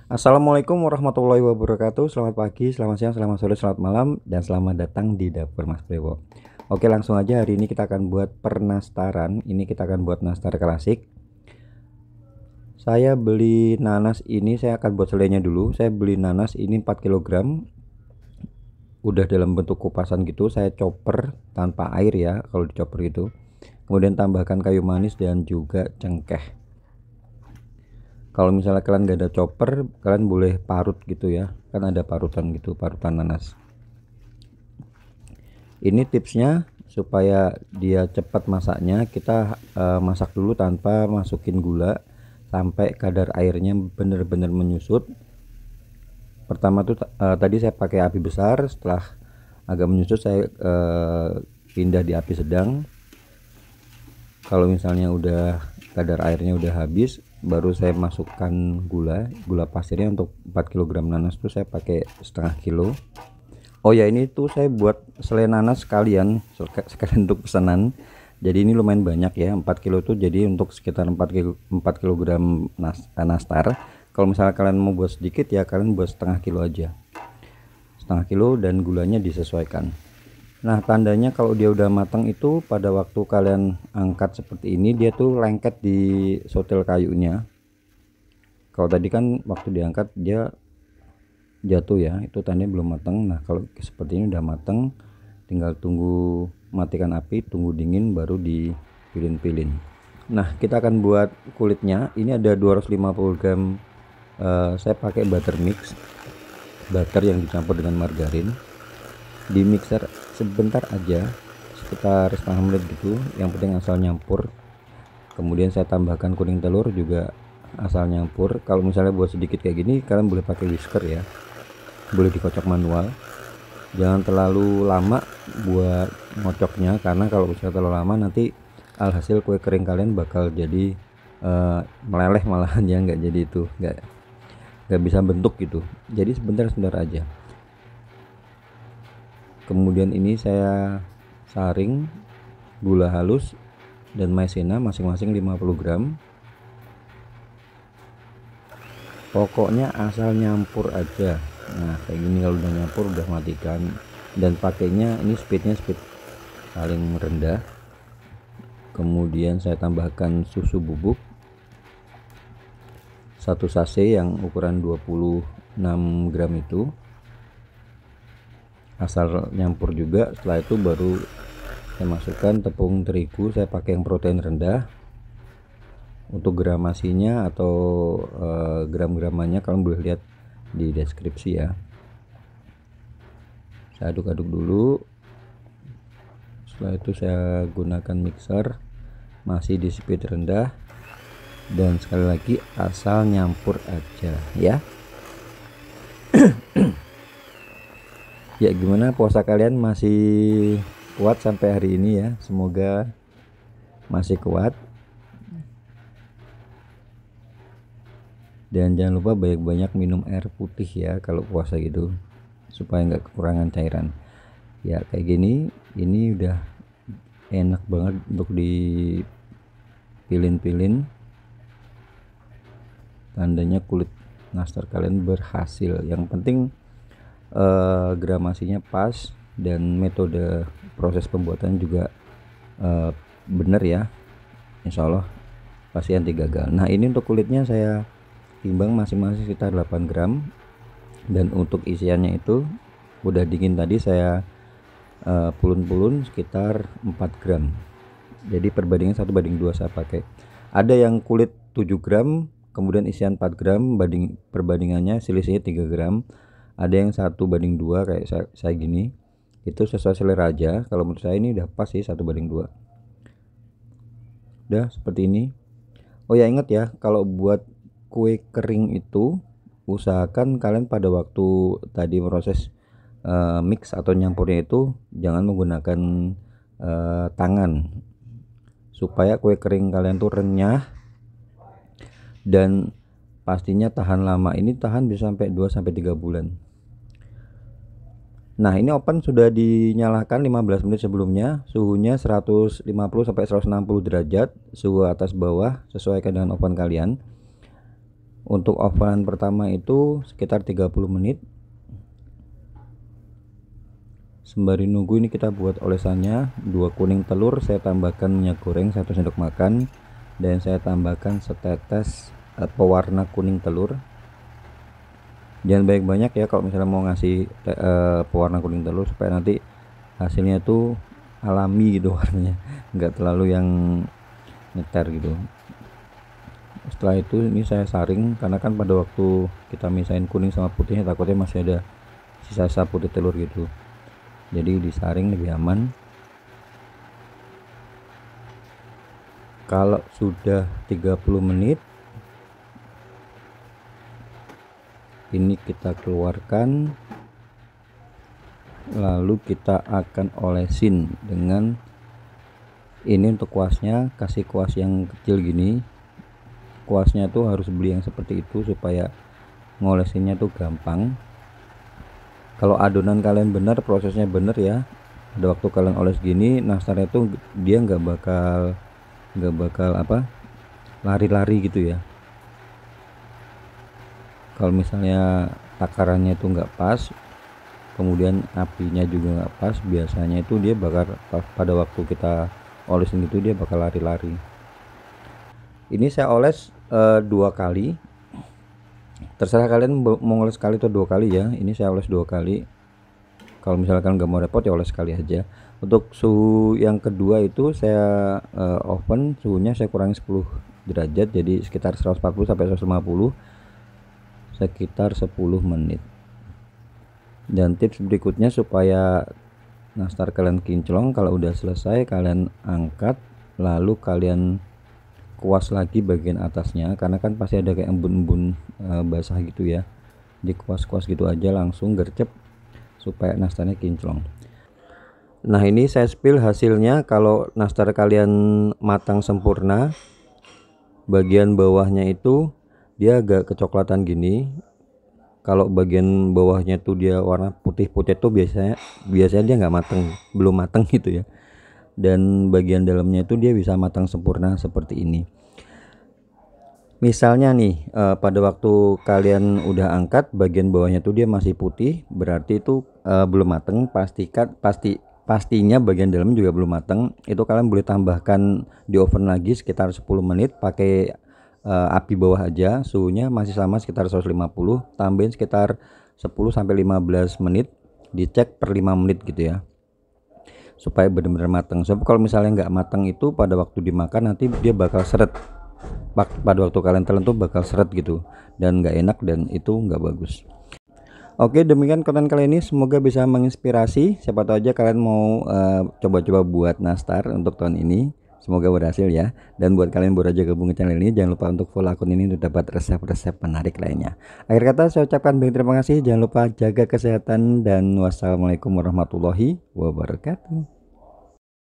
Assalamualaikum warahmatullahi wabarakatuh. Selamat pagi, selamat siang, selamat sore, selamat malam, dan selamat datang di dapur Mas Brewo. Oke, langsung aja. Hari ini kita akan buat pernastaran. Ini kita akan buat nastar klasik. Saya beli nanas ini, saya akan buat selainya dulu. Saya beli nanas ini 4 kg. Udah dalam bentuk kupasan gitu. Saya chopper tanpa air ya, kalau di chopper gitu. Kemudian tambahkan kayu manis dan juga cengkeh. Kalau misalnya kalian gak ada chopper, kalian boleh parut gitu ya, kan ada parutan gitu, parutan nanas. Ini tipsnya supaya dia cepat masaknya. Kita masak dulu tanpa masukin gula sampai kadar airnya benar-benar menyusut. Pertama tuh tadi saya pakai api besar, setelah agak menyusut saya pindah di api sedang. Kalau misalnya udah kadar airnya udah habis, baru saya masukkan gula pasirnya. Untuk 4 kg nanas tuh saya pakai setengah kilo. Oh ya, ini tuh saya buat selai nanas sekalian untuk pesanan. Jadi ini lumayan banyak ya, 4 kilo tuh jadi untuk sekitar 4 kg nastar. Kalau misalnya kalian mau buat sedikit ya kalian buat setengah kilo aja, setengah kilo, dan gulanya disesuaikan. Nah, tandanya kalau dia udah matang itu pada waktu kalian angkat seperti ini, dia tuh lengket di sotel kayunya. Kalau tadi kan waktu diangkat dia jatuh ya, itu tandanya belum matang. Nah, kalau seperti ini udah matang, tinggal tunggu, matikan api, tunggu dingin, baru dipilin-pilin. Nah, kita akan buat kulitnya. Ini ada 250 gram. Saya pakai butter mix, butter yang dicampur dengan margarin. Di mixer sebentar aja, sekitar setengah menit gitu, yang penting asal nyampur. Kemudian saya tambahkan kuning telur juga asal nyampur. Kalau misalnya buat sedikit kayak gini, kalian boleh pakai whisker ya, boleh dikocok manual. Jangan terlalu lama buat ngocoknya, karena kalau misalnya terlalu lama nanti alhasil kue kering kalian bakal jadi meleleh malahan ya, nggak jadi itu, nggak bisa bentuk gitu. Jadi sebentar aja. Kemudian ini saya saring gula halus dan maizena masing-masing 50 gram. Pokoknya asal nyampur aja. Nah, kayak gini, kalau udah nyampur udah matikan. Dan pakainya ini speednya speed paling rendah. Kemudian saya tambahkan susu bubuk 1 sachet yang ukuran 26 gram itu, asal nyampur juga. Setelah itu baru saya masukkan tepung terigu. Saya pakai yang protein rendah. Untuk gramasinya atau gram-gramannya kalian boleh lihat di deskripsi ya. Saya aduk-aduk dulu. Setelah itu saya gunakan mixer, masih di speed rendah, dan sekali lagi asal nyampur aja ya. Ya, gimana puasa kalian, masih kuat sampai hari ini ya? Semoga masih kuat. Dan jangan lupa banyak-banyak minum air putih ya kalau puasa gitu, supaya nggak kekurangan cairan. Ya kayak gini, ini udah enak banget untuk dipilin-pilin. Tandanya kulit nastar kalian berhasil. Yang penting gramasinya pas, dan metode proses pembuatan juga bener ya, insya Allah pasti anti gagal. Nah, ini untuk kulitnya saya timbang masing-masing sekitar 8 gram, dan untuk isiannya itu udah dingin tadi saya pulun-pulun sekitar 4 gram. Jadi perbandingan 1:2 saya pakai. Ada yang kulit 7 gram kemudian isian 4 gram, perbandingannya selisihnya 3 gram. Ada yang 1:2 kayak saya gini. Itu sesuai selera aja. Kalau menurut saya ini udah pas sih, 1:2. Udah seperti ini. Oh ya, ingat ya, kalau buat kue kering itu usahakan kalian pada waktu tadi proses mix atau nyampurnya itu jangan menggunakan tangan, supaya kue kering kalian tuh renyah dan pastinya tahan lama. Ini tahan bisa sampai 2-3 bulan. Nah, ini oven sudah dinyalakan 15 menit sebelumnya. Suhunya 150 sampai 160 derajat, suhu atas bawah, sesuaikan dengan oven kalian. Untuk oven pertama itu sekitar 30 menit. Sembari nunggu ini kita buat olesannya. 2 kuning telur saya tambahkan minyak goreng 1 sendok makan, dan saya tambahkan setetes pewarna kuning telur. Jangan banyak-banyak ya kalau misalnya mau ngasih pewarna kuning telur, supaya nanti hasilnya tuh alami gitu warnanya, enggak terlalu yang nyeter gitu. Setelah itu ini saya saring, karena kan pada waktu kita misahin kuning sama putihnya takutnya masih ada sisa-sisa putih telur gitu, jadi disaring lebih aman. Kalau sudah 30 menit ini kita keluarkan, lalu kita akan olesin dengan ini. Untuk kuasnya kasih kuas yang kecil gini. Kuasnya tuh harus beli yang seperti itu supaya ngolesinnya tuh gampang. Kalau adonan kalian benar, prosesnya benar ya, pada waktu kalian oles gini nastarnya tuh dia nggak bakal apa, lari-lari gitu ya. Kalau misalnya takarannya itu nggak pas, kemudian apinya juga nggak pas, biasanya itu dia bakal pada waktu kita olesin itu dia bakal lari-lari. Ini saya oles 2 kali, terserah kalian mau oles sekali atau 2 kali ya. Ini saya oles 2 kali. Kalau misalkan nggak mau repot ya oles sekali aja. Untuk suhu yang kedua itu saya oven suhunya saya kurangi 10 derajat, jadi sekitar 140 sampai 150, sekitar 10 menit. Dan tips berikutnya supaya nastar kalian kinclong, kalau udah selesai kalian angkat, lalu kalian kuas lagi bagian atasnya, karena kan pasti ada kayak embun-embun basah gitu ya. Di kuas-kuas gitu aja, langsung gercep supaya nastarnya kinclong. Nah ini saya spill hasilnya. Kalau nastar kalian matang sempurna, bagian bawahnya itu dia agak kecoklatan gini. Kalau bagian bawahnya tuh dia warna putih-putih tuh biasanya dia nggak matang, belum matang gitu ya. Dan bagian dalamnya itu dia bisa matang sempurna seperti ini. Misalnya nih pada waktu kalian udah angkat, bagian bawahnya tuh dia masih putih, berarti itu belum matang. Pastinya bagian dalam juga belum matang. Itu kalian boleh tambahkan di oven lagi sekitar 10 menit pakai api bawah aja, suhunya masih sama sekitar 150, tambahin sekitar 10 sampai 15 menit, dicek per 5 menit gitu ya, supaya benar-benar matang. Sebab kalau misalnya nggak matang itu pada waktu dimakan nanti dia bakal seret, pada waktu kalian telan tuh bakal seret gitu, dan nggak enak, dan itu nggak bagus. Oke, demikian konten kali ini, semoga bisa menginspirasi. Siapa tahu aja kalian mau coba-coba buat nastar untuk tahun ini. Semoga berhasil ya. Dan buat kalian baru aja gabung ke channel ini, jangan lupa untuk follow akun ini untuk dapat resep-resep menarik lainnya. Akhir kata saya ucapkan banyak terima kasih. Jangan lupa jaga kesehatan, dan wassalamualaikum warahmatullahi wabarakatuh.